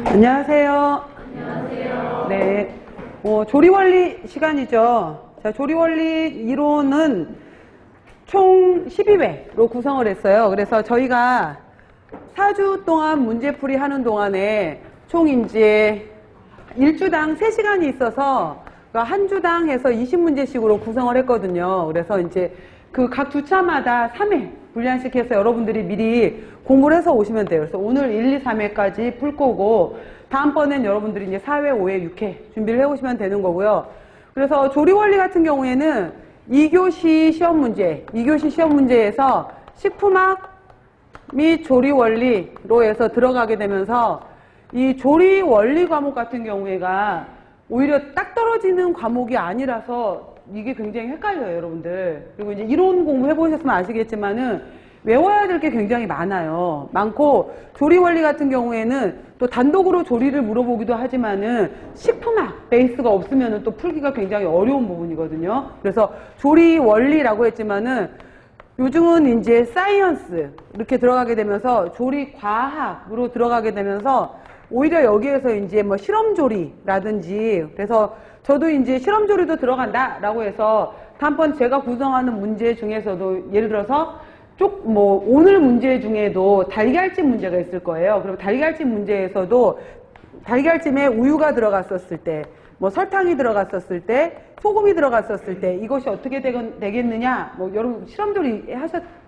안녕하세요. 안녕하세요. 네. 조리원리 시간이죠. 자, 조리원리 이론은 총 12회로 구성을 했어요. 그래서 저희가 4주 동안 문제풀이 하는 동안에 총 이제 1주당 3시간이 있어서 한 주당 해서 20문제씩으로 구성을 했거든요. 그래서 이제 그 각 주차마다 3회 분량씩 해서 여러분들이 미리 공부를 해서 오시면 돼요. 그래서 오늘 1, 2, 3회까지 풀 거고, 다음번엔 여러분들이 이제 4회, 5회, 6회 준비를 해 오시면 되는 거고요. 그래서 조리원리 같은 경우에는 2교시 시험 문제, 2교시 시험 문제에서 식품학 및 조리원리로 해서 들어가게 되면서 이 조리원리 과목 같은 경우에가 오히려 딱 떨어지는 과목이 아니라서 이게 굉장히 헷갈려요, 여러분들. 그리고 이제 이론 공부해 보셨으면 아시겠지만은 외워야 될 게 굉장히 많아요. 많고, 조리원리 같은 경우에는 또 단독으로 조리를 물어보기도 하지만은 식품학 베이스가 없으면은 또 풀기가 굉장히 어려운 부분이거든요. 그래서 조리원리라고 했지만은 요즘은 이제 사이언스 이렇게 들어가게 되면서 조리과학으로 들어가게 되면서 오히려 여기에서 이제 뭐 실험조리라든지, 그래서 저도 이제 실험조리도 들어간다라고 해서 다음번 제가 구성하는 문제 중에서도 예를 들어서 오늘 문제 중에도 달걀찜 문제가 있을 거예요. 그럼 달걀찜 문제에서도 달걀찜에 우유가 들어갔었을 때, 뭐 설탕이 들어갔었을 때, 소금이 들어갔었을 때 이것이 어떻게 되겠느냐, 뭐 여러분 실험조리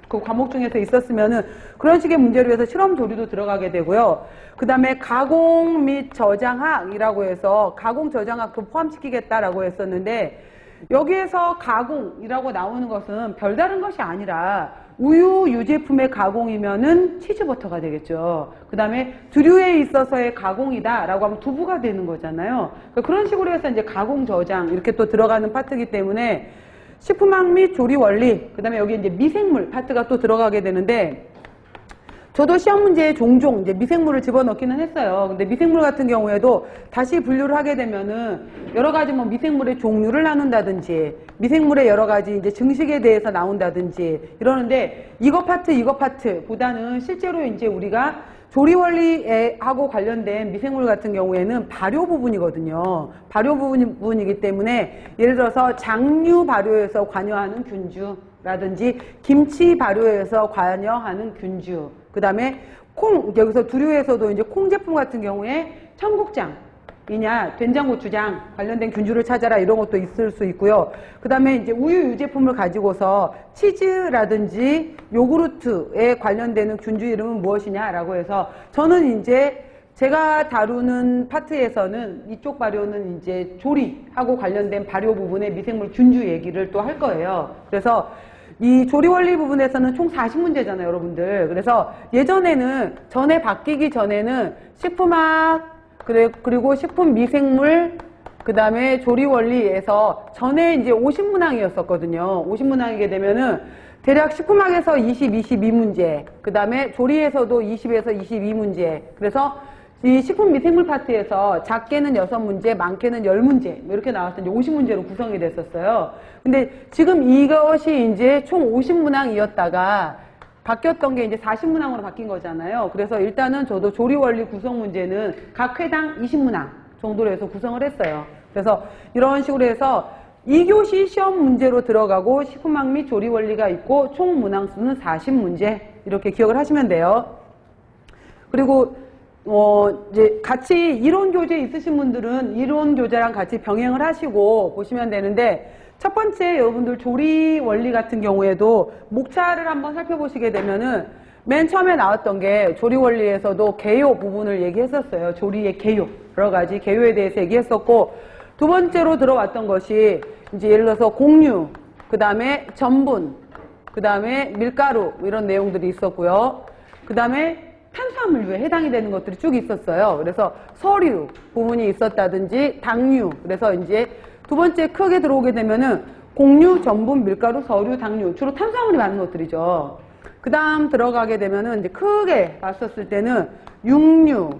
그 과목 중에서 있었으면은 그런 식의 문제로 해서 실험조리도 들어가게 되고요. 그 다음에 가공 및 저장학이라고 해서 가공 저장학도 포함시키겠다라고 했었는데, 여기에서 가공이라고 나오는 것은 별다른 것이 아니라 우유 유제품의 가공이면은 치즈버터가 되겠죠. 그 다음에 두류에 있어서의 가공이다라고 하면 두부가 되는 거잖아요. 그런 식으로 해서 이제 가공 저장 이렇게 또 들어가는 파트이기 때문에 식품학 및 조리 원리, 그 다음에 여기 이제 미생물 파트가 또 들어가게 되는데, 저도 시험 문제에 종종 이제 미생물을 집어넣기는 했어요. 근데 미생물 같은 경우에도 다시 분류를 하게 되면은 여러 가지 뭐 미생물의 종류를 나눈다든지, 미생물의 여러 가지 이제 증식에 대해서 나온다든지 이러는데, 이거 파트보다는 실제로 이제 우리가 조리원리하고 관련된 미생물 같은 경우에는 발효 부분이거든요. 발효 부분이기 때문에 예를 들어서 장류 발효에서 관여하는 균주라든지 김치 발효에서 관여하는 균주, 그 다음에 콩, 여기서 두류에서도 이제 콩 제품 같은 경우에 청국장이냐 된장 고추장 관련된 균주를 찾아라 이런 것도 있을 수 있고요. 그 다음에 이제 우유 유제품을 가지고서 치즈라든지 요구르트에 관련되는 균주 이름은 무엇이냐라고 해서, 저는 이제 제가 다루는 파트에서는 이쪽 발효는 이제 조리하고 관련된 발효 부분의 미생물 균주 얘기를 또 할 거예요. 그래서 이 조리원리 부분에서는 총 40문제잖아요, 여러분들. 그래서 예전에는, 전에 바뀌기 전에는 식품학, 그리고 식품 미생물, 그 다음에 조리원리에서 전에 이제 50문항이었었거든요. 50문항이게 되면은 대략 식품학에서 22문제, 그 다음에 조리에서도 20에서 22문제. 그래서 이 식품 미생물 파트에서 작게는 6문제, 많게는 10문제 이렇게 나와서 이제 50문제로 구성이 됐었어요. 근데 지금 이것이 이제 총 50문항이었다가 바뀌었던 게 이제 40문항으로 바뀐 거잖아요. 그래서 일단은 저도 조리원리 구성 문제는 각 회당 20문항 정도로 해서 구성을 했어요. 그래서 이런 식으로 해서 2교시 시험 문제로 들어가고 식품학 및 조리원리가 있고 총 문항수는 40문제 이렇게 기억을 하시면 돼요. 그리고 이제 같이 이론 교재 있으신 분들은 이론 교재랑 같이 병행을 하시고 보시면 되는데, 첫 번째 여러분들 조리 원리 같은 경우에도 목차를 한번 살펴보시게 되면은 맨 처음에 나왔던 게 조리 원리에서도 개요 부분을 얘기했었어요. 조리의 개요, 여러 가지 개요에 대해서 얘기했었고, 두 번째로 들어왔던 것이 이제 예를 들어서 공유, 그 다음에 전분, 그 다음에 밀가루 이런 내용들이 있었고요. 그 다음에 탄수화물류에 해당이 되는 것들이 쭉 있었어요. 그래서 서류 부분이 있었다든지 당류, 그래서 이제 두 번째 크게 들어오게 되면은 공유, 전분, 밀가루, 서류, 당류, 주로 탄수화물이 많은 것들이죠. 그 다음 들어가게 되면은 이제 크게 봤었을 때는 육류,